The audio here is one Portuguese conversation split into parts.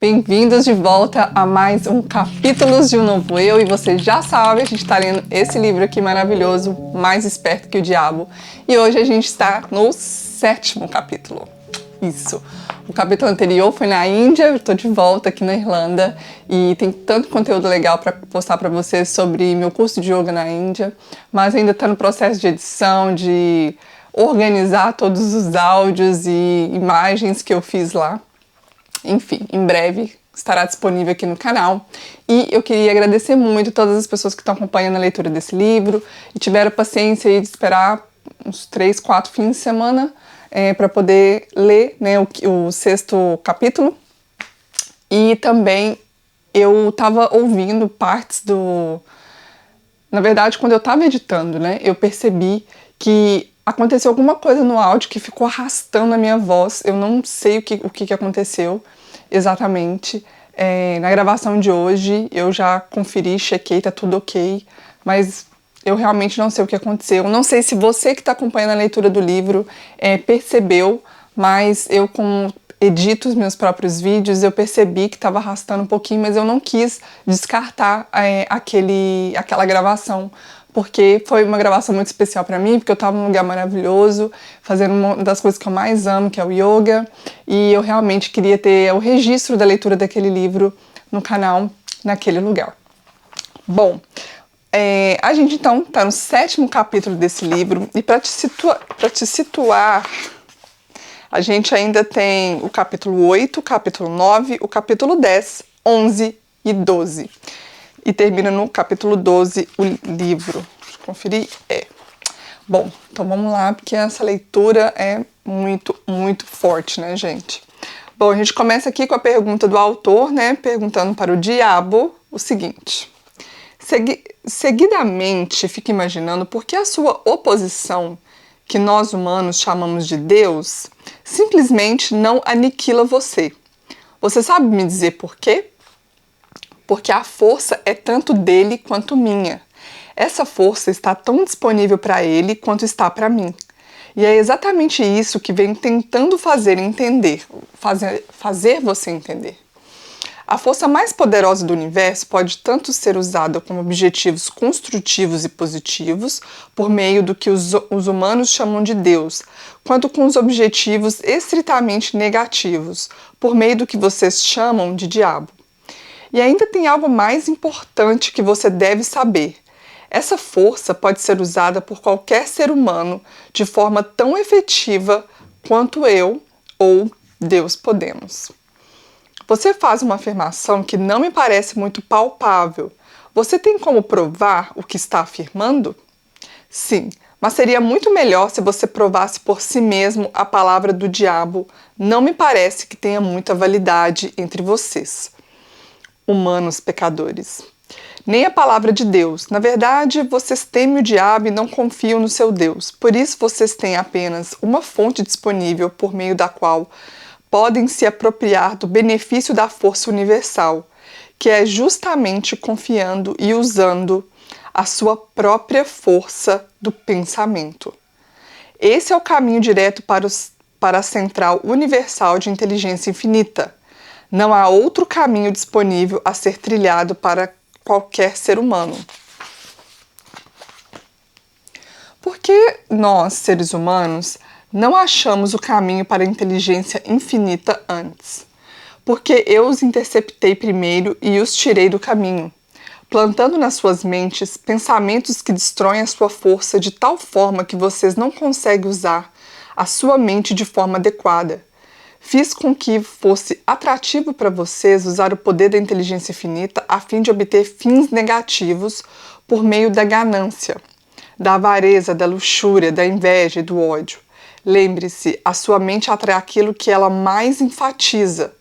Bem-vindos de volta a mais um Capítulos de um Novo Eu, e você já sabe, a gente está lendo esse livro aqui maravilhoso, Mais Esperto que o Diabo, e hoje a gente está no 7º capítulo. Isso. O capítulo anterior foi na Índia, eu estou de volta aqui na Irlanda e tem tanto conteúdo legal para postar para vocês sobre meu curso de yoga na Índia, mas ainda está no processo de edição, de organizar todos os áudios e imagens que eu fiz lá. Enfim, em breve estará disponível aqui no canal. E eu queria agradecer muito a todas as pessoas que estão acompanhando a leitura desse livro e tiveram paciência aí de esperar uns 3, 4 fins de semana para poder ler, né, o 6º capítulo. E também eu estava ouvindo partes do... Na verdade, quando eu estava editando, né, eu percebi que aconteceu alguma coisa no áudio que ficou arrastando a minha voz. Eu não sei o que aconteceu exatamente. Na gravação de hoje eu já conferi, chequei, tá tudo ok, mas eu realmente não sei o que aconteceu. Não sei se você que está acompanhando a leitura do livro percebeu, mas eu, como edito os meus próprios vídeos, eu percebi que estava arrastando um pouquinho, mas eu não quis descartar aquela gravação, porque foi uma gravação muito especial para mim, porque eu estava num lugar maravilhoso, fazendo uma das coisas que eu mais amo, que é o yoga, e eu realmente queria ter o registro da leitura daquele livro no canal, naquele lugar. Bom, a gente então está no 7º capítulo desse livro, e para te situar, a gente ainda tem o capítulo 8, o capítulo 9, o capítulo 10, 11 e 12. E termina no capítulo 12 o livro. Deixa eu conferir. Bom, então vamos lá, porque essa leitura é muito, muito forte, né, gente? Bom, a gente começa aqui com a pergunta do autor, né, perguntando para o diabo o seguinte. Seguidamente, fica imaginando por que a sua oposição, que nós humanos chamamos de Deus, simplesmente não aniquila você. Você sabe me dizer por quê? Porque a força é tanto dele quanto minha. Essa força está tão disponível para ele quanto está para mim. E é exatamente isso que venho tentando fazer você entender. A força mais poderosa do universo pode tanto ser usada com objetivos construtivos e positivos, por meio do que os humanos chamam de Deus, quanto com os objetivos estritamente negativos, por meio do que vocês chamam de diabo. E ainda tem algo mais importante que você deve saber. Essa força pode ser usada por qualquer ser humano de forma tão efetiva quanto eu ou Deus podemos. Você faz uma afirmação que não me parece muito palpável. Você tem como provar o que está afirmando? Sim, mas seria muito melhor se você provasse por si mesmo a palavra do diabo. Não me parece que tenha muita validade entre vocês, humanos pecadores. Nem a palavra de Deus. Na verdade, vocês temem o diabo e não confiam no seu Deus. Por isso, vocês têm apenas uma fonte disponível por meio da qual podem se apropriar do benefício da força universal, que é justamente confiando e usando a sua própria força do pensamento. Esse é o caminho direto para a central universal de inteligência infinita. Não há outro caminho disponível a ser trilhado para qualquer ser humano. Por que nós, seres humanos, não achamos o caminho para a inteligência infinita antes? Porque eu os interceptei primeiro e os tirei do caminho, plantando nas suas mentes pensamentos que destroem a sua força de tal forma que vocês não conseguem usar a sua mente de forma adequada. Fiz com que fosse atrativo para vocês usar o poder da inteligência infinita a fim de obter fins negativos por meio da ganância, da avareza, da luxúria, da inveja e do ódio. Lembre-se, a sua mente atrai aquilo que ela mais enfatiza.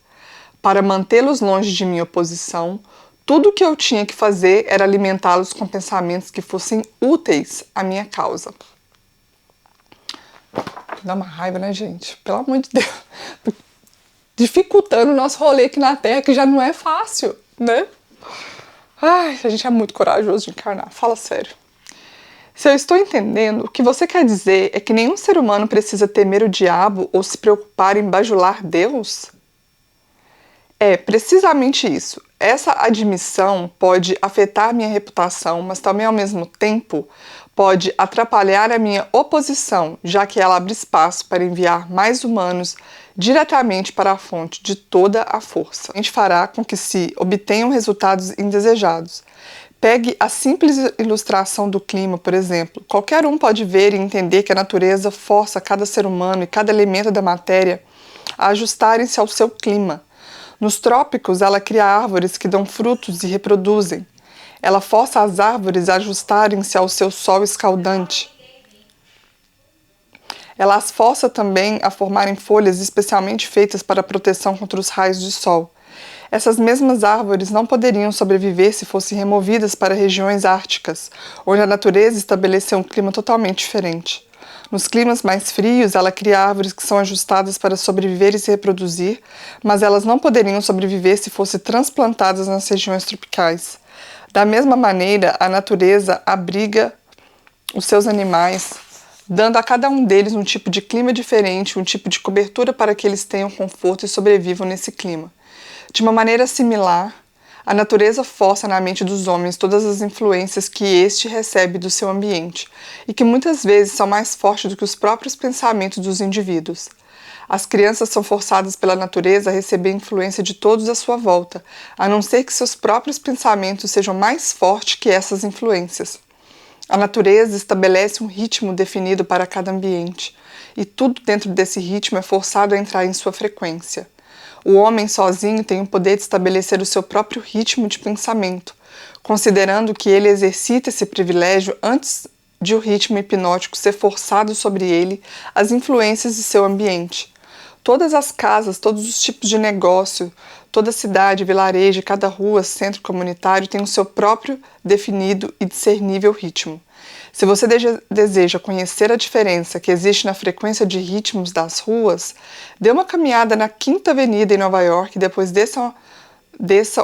Para mantê-los longe de minha oposição, tudo o que eu tinha que fazer era alimentá-los com pensamentos que fossem úteis à minha causa. Dá uma raiva, né, gente? Pelo amor de Deus. Dificultando o nosso rolê aqui na Terra, que já não é fácil, né? Ai, a gente é muito corajoso de encarnar. Fala sério. Se eu estou entendendo, o que você quer dizer é que nenhum ser humano precisa temer o diabo ou se preocupar em bajular Deus? É precisamente isso. Essa admissão pode afetar minha reputação, mas também ao mesmo tempo pode atrapalhar a minha oposição, já que ela abre espaço para enviar mais humanos diretamente para a fonte de toda a força. A gente fará com que se obtenham resultados indesejados. Pegue a simples ilustração do clima, por exemplo. Qualquer um pode ver e entender que a natureza força cada ser humano e cada elemento da matéria a ajustarem-se ao seu clima. Nos trópicos, ela cria árvores que dão frutos e reproduzem. Ela força as árvores a ajustarem-se ao seu sol escaldante. Ela as força também a formarem folhas especialmente feitas para proteção contra os raios de sol. Essas mesmas árvores não poderiam sobreviver se fossem removidas para regiões árticas, onde a natureza estabeleceu um clima totalmente diferente. Nos climas mais frios, ela cria árvores que são ajustadas para sobreviver e se reproduzir, mas elas não poderiam sobreviver se fossem transplantadas nas regiões tropicais. Da mesma maneira, a natureza abriga os seus animais, dando a cada um deles um tipo de clima diferente, um tipo de cobertura para que eles tenham conforto e sobrevivam nesse clima. De uma maneira similar, a natureza força na mente dos homens todas as influências que este recebe do seu ambiente e que muitas vezes são mais fortes do que os próprios pensamentos dos indivíduos. As crianças são forçadas pela natureza a receber influência de todos à sua volta, a não ser que seus próprios pensamentos sejam mais fortes que essas influências. A natureza estabelece um ritmo definido para cada ambiente, e tudo dentro desse ritmo é forçado a entrar em sua frequência. O homem sozinho tem o poder de estabelecer o seu próprio ritmo de pensamento, considerando que ele exercita esse privilégio antes de o ritmo hipnótico ser forçado sobre ele as influências de seu ambiente. Todas as casas, todos os tipos de negócio, toda cidade, vilarejo, cada rua, centro comunitário tem o seu próprio definido e discernível ritmo. Se você deseja conhecer a diferença que existe na frequência de ritmos das ruas, dê uma caminhada na Quinta Avenida em Nova York e depois desça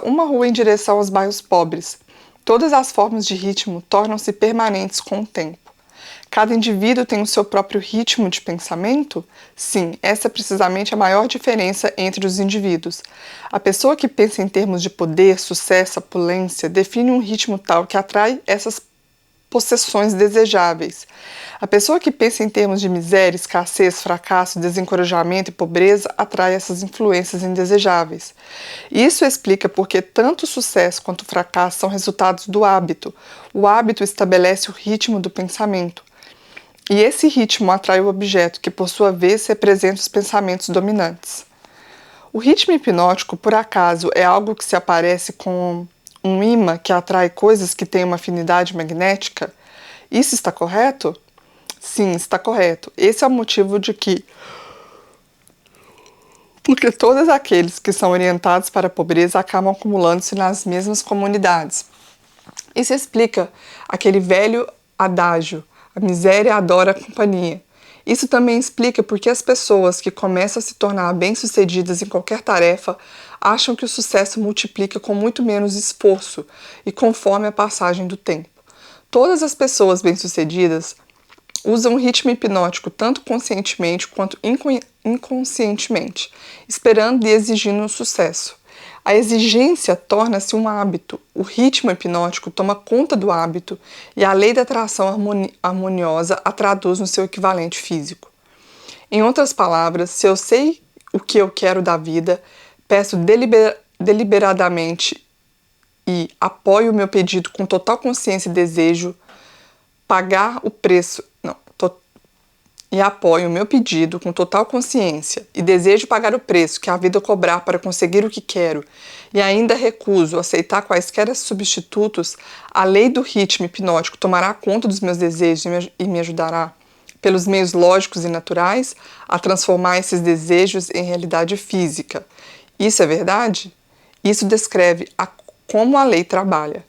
uma rua em direção aos bairros pobres. Todas as formas de ritmo tornam-se permanentes com o tempo. Cada indivíduo tem o seu próprio ritmo de pensamento? Sim, essa é precisamente a maior diferença entre os indivíduos. A pessoa que pensa em termos de poder, sucesso, opulência, define um ritmo tal que atrai essas possessões desejáveis. A pessoa que pensa em termos de miséria, escassez, fracasso, desencorajamento e pobreza atrai essas influências indesejáveis. Isso explica porque tanto o sucesso quanto o fracasso são resultados do hábito. O hábito estabelece o ritmo do pensamento. E esse ritmo atrai o objeto, que por sua vez representa os pensamentos dominantes. O ritmo hipnótico, por acaso, é algo que se aparece com um ímã que atrai coisas que têm uma afinidade magnética? Isso está correto? Sim, está correto. Esse é o motivo de que, porque todos aqueles que são orientados para a pobreza acabam acumulando-se nas mesmas comunidades. Isso explica aquele velho adágio: a miséria adora a companhia. Isso também explica porque as pessoas que começam a se tornar bem-sucedidas em qualquer tarefa acham que o sucesso multiplica com muito menos esforço e conforme a passagem do tempo. Todas as pessoas bem-sucedidas usam o ritmo hipnótico tanto conscientemente quanto inconscientemente, esperando e exigindo o sucesso. A exigência torna-se um hábito, o ritmo hipnótico toma conta do hábito e a lei da atração harmoniosa a traduz no seu equivalente físico. Em outras palavras, se eu sei o que eu quero da vida, peço deliberadamente e apoio o meu pedido com total consciência e desejo pagar o preço. E apoio o meu pedido com total consciência e desejo pagar o preço que a vida cobrar para conseguir o que quero e ainda recuso aceitar quaisquer substitutos, a lei do ritmo hipnótico tomará conta dos meus desejos e me ajudará, pelos meios lógicos e naturais, a transformar esses desejos em realidade física. Isso é verdade? Isso descreve como a lei trabalha.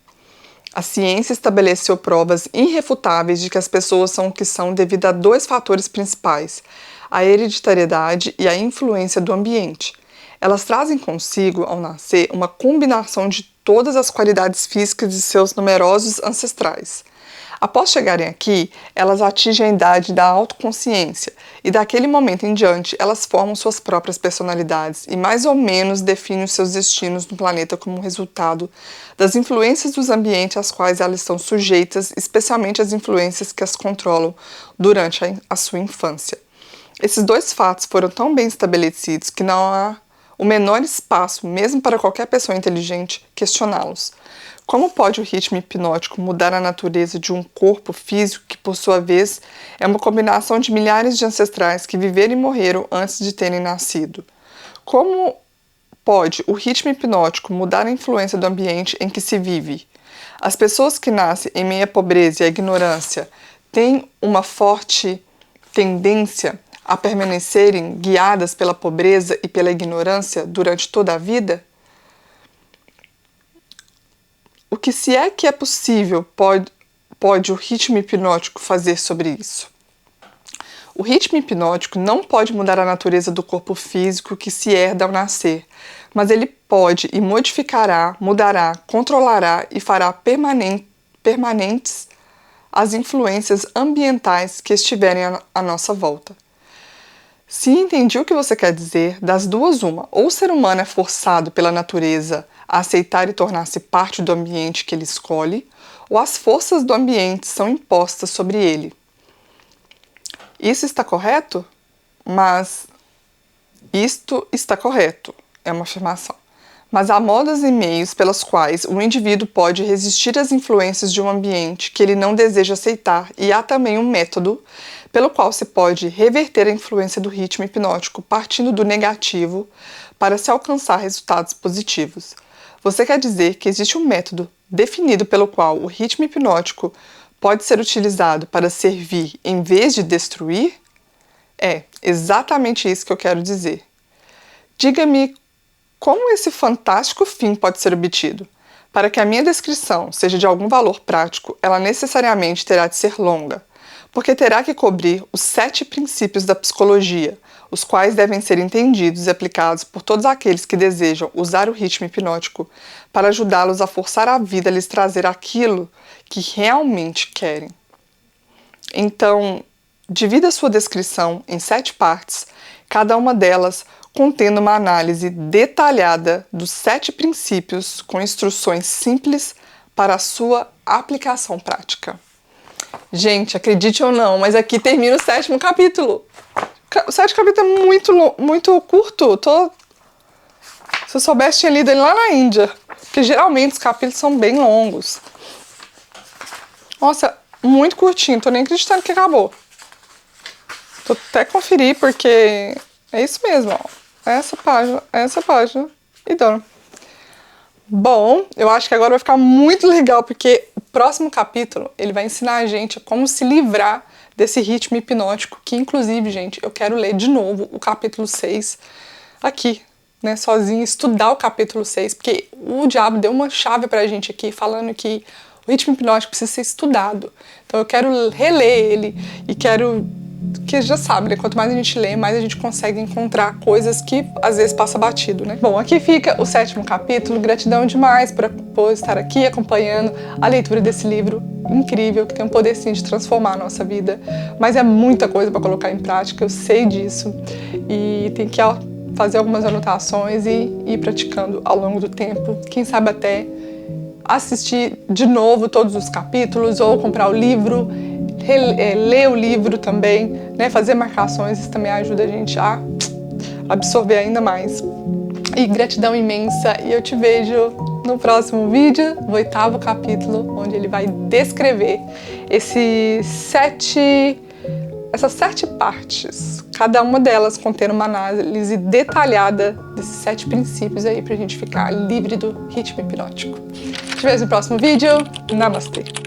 A ciência estabeleceu provas irrefutáveis de que as pessoas são o que são devido a dois fatores principais: a hereditariedade e a influência do ambiente. Elas trazem consigo, ao nascer, uma combinação de todas as qualidades físicas de seus numerosos ancestrais. Após chegarem aqui, elas atingem a idade da autoconsciência e daquele momento em diante elas formam suas próprias personalidades e mais ou menos definem os seus destinos no planeta como resultado das influências dos ambientes às quais elas estão sujeitas, especialmente as influências que as controlam durante a sua infância. Esses dois fatos foram tão bem estabelecidos que não há o menor espaço, mesmo para qualquer pessoa inteligente, questioná-los. Como pode o ritmo hipnótico mudar a natureza de um corpo físico que, por sua vez, é uma combinação de milhares de ancestrais que viveram e morreram antes de terem nascido? Como pode o ritmo hipnótico mudar a influência do ambiente em que se vive? As pessoas que nascem em meio à pobreza e à ignorância têm uma forte tendência a permanecerem guiadas pela pobreza e pela ignorância durante toda a vida? O que se é que é possível pode o ritmo hipnótico fazer sobre isso? O ritmo hipnótico não pode mudar a natureza do corpo físico que se herda ao nascer, mas ele pode e modificará, mudará, controlará e fará permanentes as influências ambientais que estiverem à nossa volta. Se entendi o que você quer dizer, das duas uma, ou o ser humano é forçado pela natureza a aceitar e tornar-se parte do ambiente que ele escolhe, ou as forças do ambiente são impostas sobre ele. Isso está correto? Mas isto está correto, é uma afirmação. Mas há modos e meios pelos quais o indivíduo pode resistir às influências de um ambiente que ele não deseja aceitar, e há também um método pelo qual se pode reverter a influência do ritmo hipnótico partindo do negativo para se alcançar resultados positivos. Você quer dizer que existe um método definido pelo qual o ritmo hipnótico pode ser utilizado para servir em vez de destruir? É exatamente isso que eu quero dizer. Diga-me como esse fantástico fim pode ser obtido. Para que a minha descrição seja de algum valor prático, ela necessariamente terá de ser longa, porque terá que cobrir os 7 princípios da psicologia, os quais devem ser entendidos e aplicados por todos aqueles que desejam usar o ritmo hipnótico para ajudá-los a forçar a vida a lhes trazer aquilo que realmente querem. Então, divida sua descrição em 7 partes, cada uma delas contendo uma análise detalhada dos 7 princípios com instruções simples para a sua aplicação prática. Gente, acredite ou não, mas aqui termina o 7º capítulo. O 7º capítulo é muito curto. Se eu soubesse, tinha lido ele lá na Índia. Porque geralmente os capítulos são bem longos. Nossa, muito curtinho. Tô nem acreditando que acabou. Tô até conferir, porque é isso mesmo, ó. Essa página e dona. Bom, eu acho que agora vai ficar muito legal, porque o próximo capítulo, ele vai ensinar a gente como se livrar desse ritmo hipnótico, que inclusive, gente, eu quero ler de novo o capítulo 6 aqui, né, sozinha, estudar o capítulo 6, porque o diabo deu uma chave pra gente aqui, falando que o ritmo hipnótico precisa ser estudado. Então eu quero reler ele e quero... que já sabe, né? Quanto mais a gente lê, mais a gente consegue encontrar coisas que às vezes passa batido, né? Bom, aqui fica o 7º capítulo. Gratidão demais por estar aqui acompanhando a leitura desse livro incrível, que tem um poder sim de transformar a nossa vida, mas é muita coisa para colocar em prática, eu sei disso, e tem que fazer algumas anotações e ir praticando ao longo do tempo, quem sabe até assistir de novo todos os capítulos, ou comprar o livro, ler o livro também, né? Fazer marcações, isso também ajuda a gente a absorver ainda mais. E gratidão imensa, e eu te vejo no próximo vídeo, no 8º capítulo, onde ele vai descrever essas 7 partes, cada uma delas contendo uma análise detalhada desses 7 princípios aí pra gente ficar livre do ritmo hipnótico. Te vejo no próximo vídeo. Namastê!